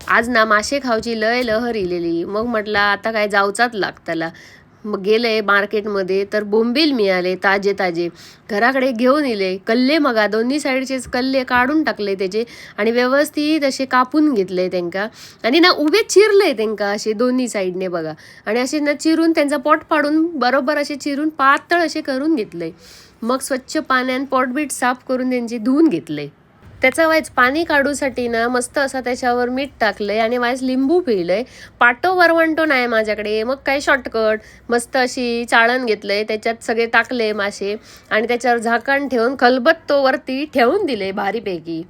आज ना मासे खावची लय लहर इलेली, मग म्हटलं आता काय जाऊचाच लागतला. मग गेले मार्केटमध्ये तर बोंबील मिळाले ताजे ताजे, घराकडे घेऊन इले. कल्ले मगा दोन्ही साईडचेच कल्ले काढून टाकले त्याचे आणि व्यवस्थित असे कापून घेतले त्यांका आणि ना उभे चिरले त्यांका असे दोन्ही साईडने बघा. आणि असे ना चिरून त्यांचा पोट पाडून बरोबर असे चिरून पातळ असे करून घेतले. मग स्वच्छ पाण्यान पोटबीट साफ करून त्यांचे धुवून घेतले. त्याचा वायच पाणी काढूसाठी ना मस्त असा त्याच्यावर मीठ टाकलंय आणि वायच लिंबू पिळलंय. पाटो वरवंटो नाही माझ्याकडे, मग काय शॉर्टकट मस्त अशी चाळण घेतलंय, त्याच्यात सगळे टाकले मासे आणि त्याच्यावर झाकण ठेवून खलबत्तो वरती ठेवून दिले भारीपैकी.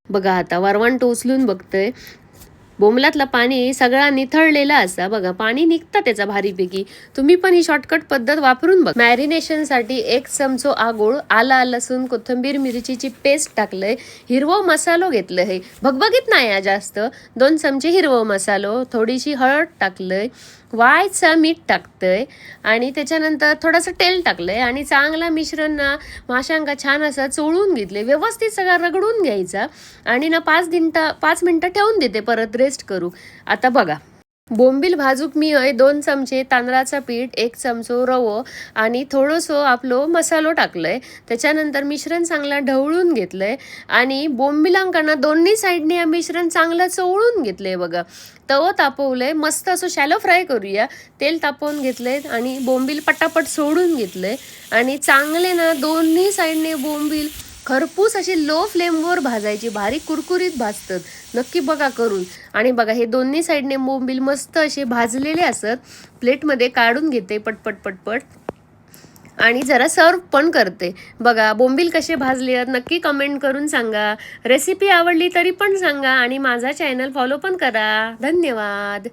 बघा आता वरवंट उचलून बघतोय, बोंबलातला पाणी सगळा निथळलेला असा बघा, पाणी निघतं त्याचा भारीपैकी. तुम्ही पण ही शॉर्टकट पद्धत वापरून बघा. मॅरिनेशनसाठी 1 चमचो आगोळ, आला लसूण कोथिंबीर मिरचीची पेस्ट टाकलंय, हिरवो मसालो घेतलं हे भगभगीत नाही जास्त, 2 चमचे हिरवो मसालो, थोडीशी हळद टाकलंय, वायचा मीठ टाकतंय आणि त्याच्यानंतर थोडंसं तेल टाकलंय आणि चांगला मिश्रण ना माशांका छान असं चोळून घेतले, व्यवस्थित सगळा रगडून घ्यायचा आणि ना 5 मिनिटं ठेवून देते परत रेस्ट करू. आता बघा बोंबील भाजूक मी 2 चमचे तांदळाचा पीठ, 1 चमचो रवो आणि थोडंसं आपलं मसालो टाकलंय. त्याच्यानंतर मिश्रण चांगला ढवळून घेतलंय आणि बोंबिलांकडनं दोन्ही साईडने हे मिश्रण चांगलं चोळून घेतलंय बघा. तवं तापवलंय, मस्त असं शॅलो फ्राय करूया. तेल तापवून घेतलंय आणि बोंबील पटापट सोडून घेतलंय आणि चांगले ना दोन्ही साईडने बोंबील खरपूस अशी लो फ्लेमवर भाजायची, भारी कुरकुरीत भाजतात. नक्की बघा करून. आणि बघा हे दोन्ही साईडने बोंबील मस्त असे भाजलेले असत. प्लेटमध्ये काढून घेते पटपट पटपट आणि जरा सर्व पण करते. बघा बोंबील कसे भाजले आहेत नक्की कमेंट करून सांगा. रेसिपी आवडली तरी पण सांगा आणि माझा चॅनल फॉलो पण करा. धन्यवाद.